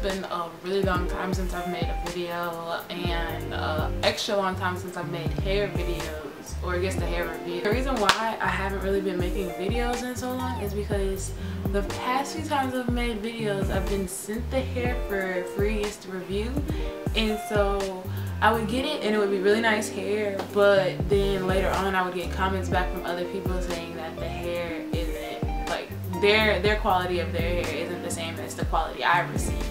been a really long time since I've made a video, and extra long time since I've made hair videos, or I guess the hair review. The reason why I haven't really been making videos in so long is because the past few times I've made videos, I've been sent the hair for free to review, and so I would get it and it would be really nice hair, but then later on I would get comments back from other people saying that the hair isn't, like, their quality of their hair isn't the same as the quality I received.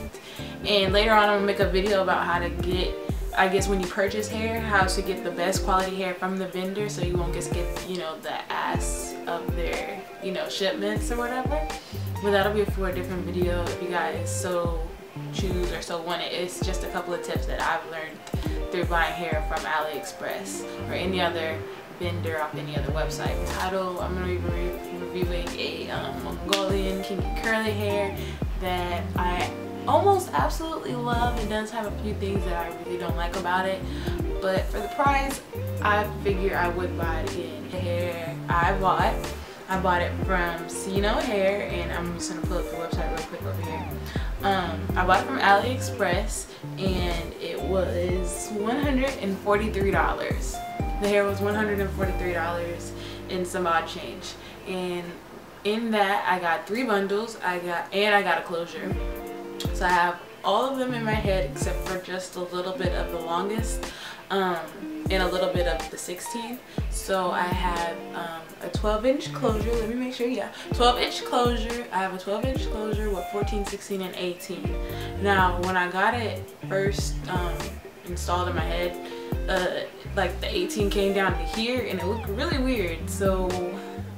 And later on I'm gonna make a video about how to get, I guess when you purchase hair, how to get the best quality hair from the vendor so you won't just get, you know, the ass of their, you know, shipments or whatever. But that'll be for a different video if you guys so choose or so want it. It's just a couple of tips that I've learned through buying hair from Aliexpress or any other vendor off any other website. Title, I'm going to be reviewing a Mongolian kinky curly hair that I almost absolutely love. It does have a few things that I really don't like about it, but for the price I figure I would buy it again. The hair I bought it from Sino hair, and I'm just going to pull up the website real quick over here. I bought it from Aliexpress and it was $143. The hair was $143 and some odd change. And in that I got 3 bundles. I got a closure. So I have all of them in my head except for just a little bit of the longest and a little bit of the 16th. So I have a 12-inch closure. Let me make sure. Yeah, 12-inch closure. I have a 12-inch closure with 14, 16, and 18. Now when I got it first installed in my head, like the 18 came down to here and it looked really weird, so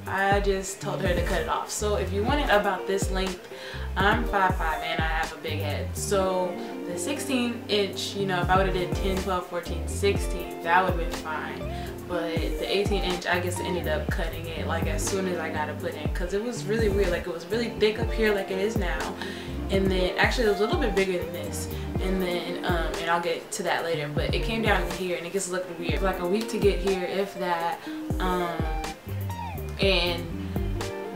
I just told her to cut it off. So if you want it about this length, I'm 5'5" and I have a big head, so the 16-inch, you know, if I would have did 10, 12, 14, 16, that would have been fine. But the 18-inch, I guess, ended up cutting it like as soon as I got it put in, because it was really weird. Like, it was really thick up here like it is now, and then actually it was a little bit bigger than this, and then and I'll get to that later, but it came down to here and it just looked weird. Like a week to get here, if that. And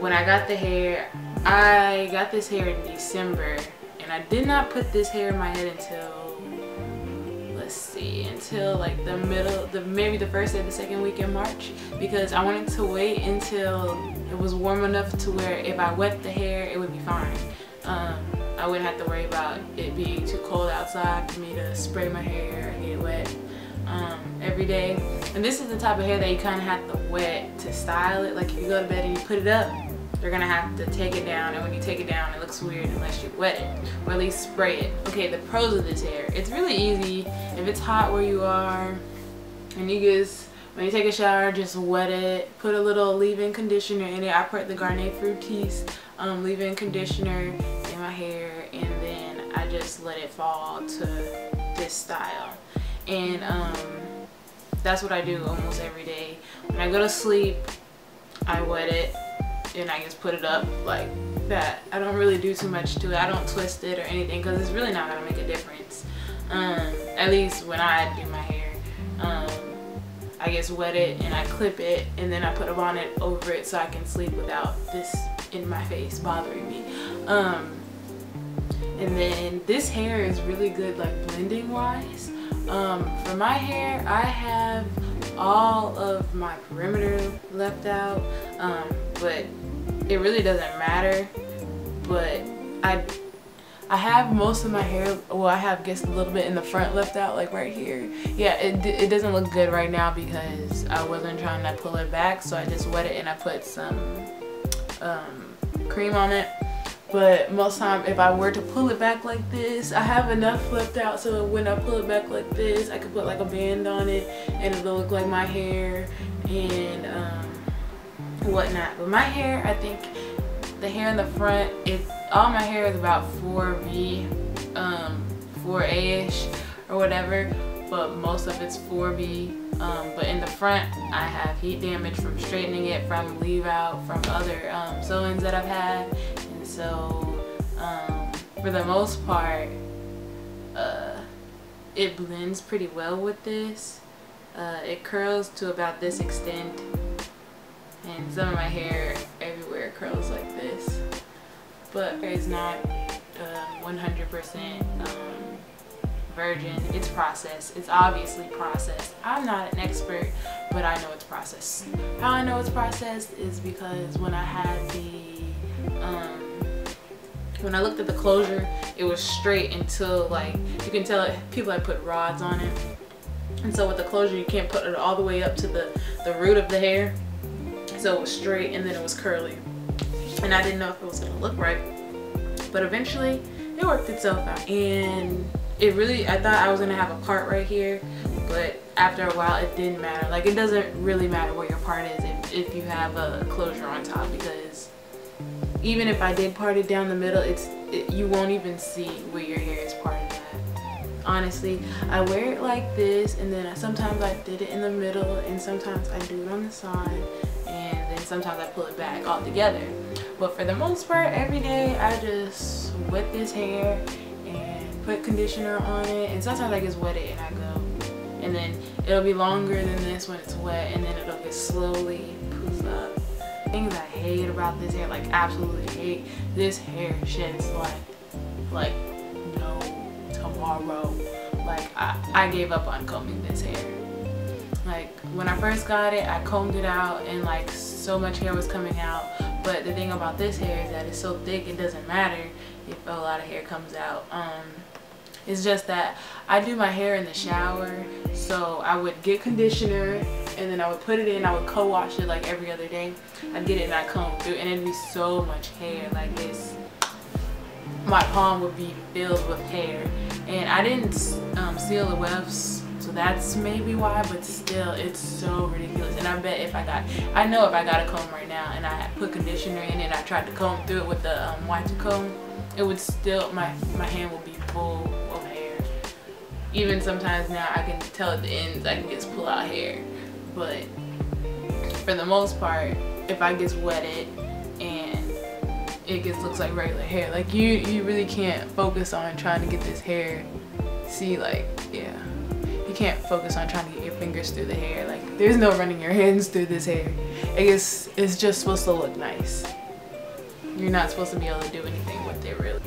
when I got the hair, I got this hair in December, and I did not put this hair in my head until, let's see, until like the middle, maybe the first or the second week in March, because I wanted to wait until it was warm enough to where if I wet the hair it would be fine. I wouldn't have to worry about it being too cold outside for me to spray my hair and get wet every day. And this is the type of hair that you kind of have to wet to style it. Like if you go to bed and you put it up, you're gonna have to take it down, and when you take it down it looks weird unless you wet it or at least spray it. Okay, the pros of this hair: it's really easy. If it's hot where you are and you just, when you take a shower, just wet it, put a little leave-in conditioner in it. I put the Garnier Fructis leave-in conditioner in my hair, and then I just let it fall to this style. And that's what I do almost every day. When I go to sleep, I wet it and I just put it up like that. I don't really do too much to it. I don't twist it or anything because it's really not gonna make a difference. At least when I do my hair. I just wet it and I clip it, and then I put a bonnet over it so I can sleep without this in my face bothering me. And then this hair is really good, like blending wise. For my hair, I have all of my perimeter left out, but it really doesn't matter. But I have most of my hair, well, I have just a little bit in the front left out, like right here. Yeah, it doesn't look good right now because I wasn't trying to pull it back, so I just wet it and I put some cream on it. But most time, if I were to pull it back like this, I have enough left out so when I pull it back like this, I could put like a band on it and it'll look like my hair and whatnot. But my hair, I think the hair in the front, all my hair is about 4B, 4A-ish or whatever, but most of it's 4B. But in the front, I have heat damage from straightening it, from leave out, from other sew-ins that I've had. And so for the most part, it blends pretty well with this. It curls to about this extent, and some of my hair everywhere curls like this, but it's not 100% virgin. It's processed. It's obviously processed. I'm not an expert, but I know it's processed. How I know it's processed is because when I had the when I looked at the closure, it was straight until, like, you can tell people had put rods on it. And so with the closure, you can't put it all the way up to the root of the hair. So it was straight and then it was curly. And I didn't know if it was gonna look right. But eventually, it worked itself out. And it really, I thought I was gonna have a part right here. But after a while, it didn't matter. Like, it doesn't really matter where your part is if you have a closure on top. Because even if I did part it down the middle, you won't even see where your hair is parted at. Honestly, I wear it like this, and then sometimes I did it in the middle, and sometimes I do it on the side, and then sometimes I pull it back all together. But for the most part, every day I just wet this hair and put conditioner on it, and sometimes I just wet it and I go. And then it'll be longer than this when it's wet, and then it'll get slowly poof up. Things I hate about this hair, like absolutely hate, this hair sheds like no tomorrow. Like I gave up on combing this hair. Like when I first got it, I combed it out and like so much hair was coming out. But the thing about this hair is that it's so thick, it doesn't matter if a lot of hair comes out. It's just that I do my hair in the shower, so I would get conditioner and then I would put it in, I would co-wash it like every other day. I'd get it and I'd comb through, and it'd be so much hair like this. My palm would be filled with hair, and I didn't seal the wefts, so that's maybe why, but still it's so ridiculous. And I bet I know if I got a comb right now and I put conditioner in it, I tried to comb through it with the white comb, it would still, my hand would be full of hair. Even sometimes now I can tell at the ends I can just pull out hair, but for the most part, if I just wet it and it just looks like regular hair, like you really can't focus on trying to get this hair, see, like, yeah, you can't focus on trying to get your fingers through the hair. Like, there's no running your hands through this hair. It's just supposed to look nice. You're not supposed to be able to do anything with it, really.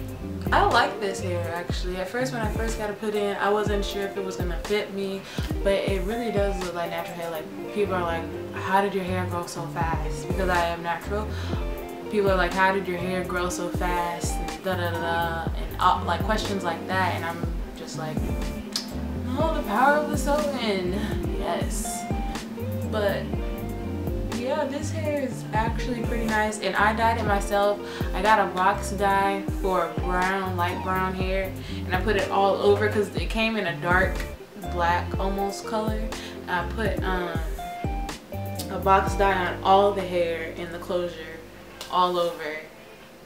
I like this hair, actually. At first, when I first got it put in, I wasn't sure if it was gonna fit me, but it really does look like natural hair. Like, people are like, how did your hair grow so fast? Because I am natural. People are like, how did your hair grow so fast? Da da da da, and like questions like that, and I'm just like, oh, the power of the sew-in, yes. But yeah, this hair is actually pretty nice, and I dyed it myself. I got a box dye for brown, light brown hair, and I put it all over because it came in a dark black almost color. I put a box dye on all the hair in the closure, all over,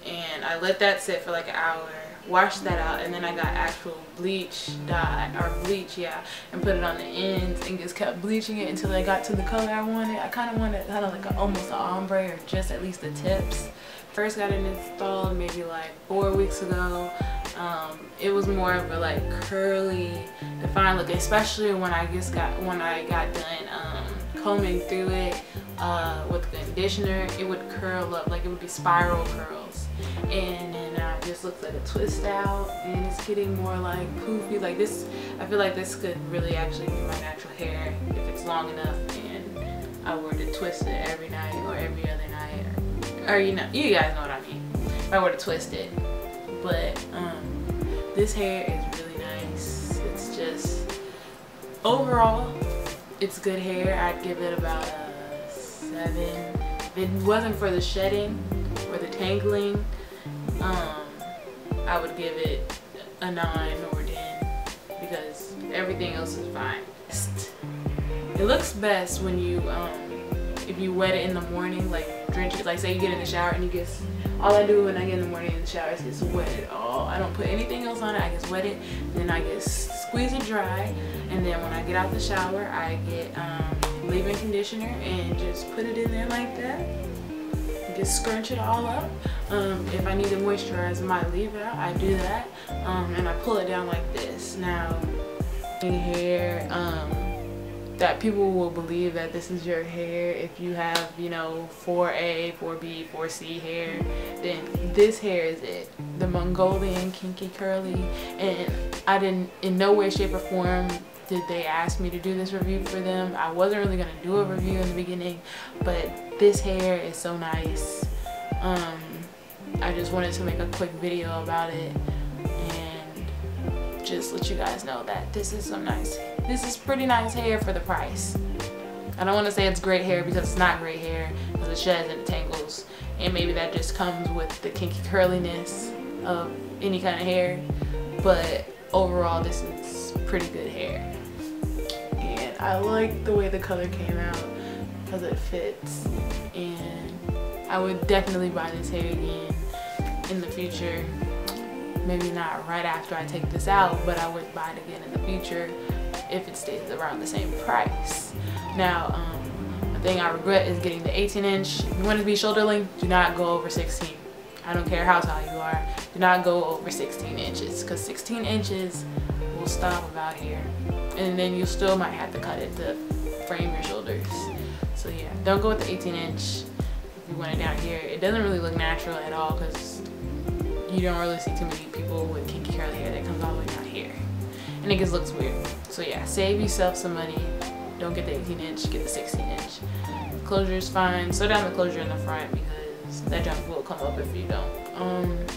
and I let that sit for like an hour, washed that out, and then I got actual bleach dye, or bleach, yeah, and put it on the ends and just kept bleaching it until I got to the color I wanted. I kind of wanted like almost an ombre, or just at least the tips. First got it installed maybe like 4 weeks ago. It was more of a like curly, defined look, especially when I got done combing through it with conditioner. It would curl up, like it would be spiral curls, and then it just looks like a twist out, and it's getting more like poofy. Like this, I feel like this could really actually be my natural hair if it's long enough and I were to twist it every night or every other night, or you know, you guys know what I mean, if I were to twist it. But this hair is really nice. It's just, overall, it's good hair. I'd give it about a 7. If it wasn't for the shedding or the tangling, I would give it a 9 or 10, because everything else is fine. It looks best when you if you wet it in the morning, like drench it, like say you get in the shower and you get, all I do when I get in the morning in the shower is just wet it all. I don't put anything else on it, I just wet it, then I just squeeze it dry, and then when I get out the shower I get leave-in conditioner and just put it in there like that. Just scrunch it all up. If I need to moisturize my leave out, I do that, and I pull it down like this. Now, hair that people will believe that this is your hair if you have, you know, 4A, 4B, 4C hair. Then this hair is it, the Mongolian Kinky Curly. And I didn't, in no way, shape, or form did they ask me to do this review for them. I wasn't really gonna do a review in the beginning, but this hair is so nice. I just wanted to make a quick video about it and just let you guys know that this is pretty nice hair for the price. I don't want to say it's great hair because it's not great hair, because it sheds and it tangles, and maybe that just comes with the kinky curliness of any kind of hair, but overall this is pretty good hair. And I like the way the color came out because it fits, and I would definitely buy this hair again in the future. Maybe not right after I take this out, but I would buy it again in the future if it stays around the same price. Now, the thing I regret is getting the 18-inch. If you want to be shoulder length, do not go over 16. I don't care how tall you are, do not go over 16 inches, because 16 inches will stop about here, and then you still might have to cut it to frame your shoulders. So yeah, don't go with the 18-inch. If you want it down here, it doesn't really look natural at all, because you don't really see too many people with kinky curly hair that comes all the way down here, and it just looks weird. So yeah, save yourself some money. Don't get the 18-inch, get the 16-inch. Closure is fine. Sew down the closure in the front because that junk will come up if you don't.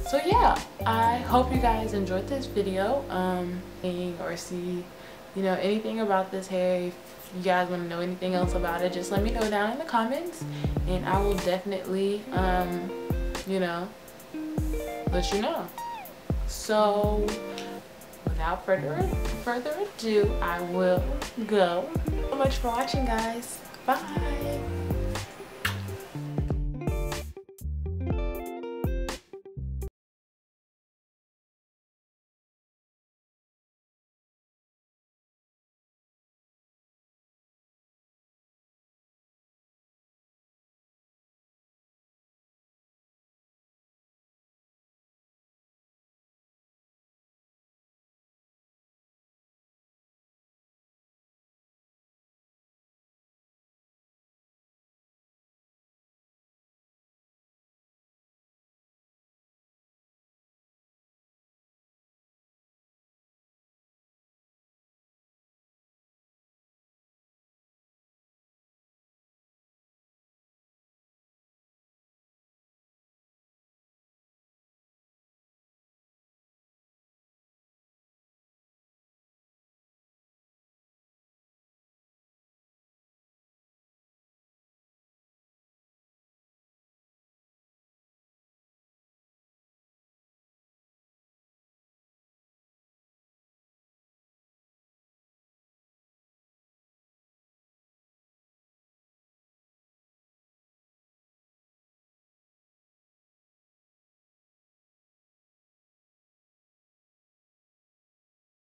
So yeah, I hope you guys enjoyed this video. Or see, you know, anything about this hair. If you guys want to know anything else about it, just let me know down in the comments, and I will definitely you know, let you know. So without further ado, I will go. Thank you so much for watching, guys. Bye.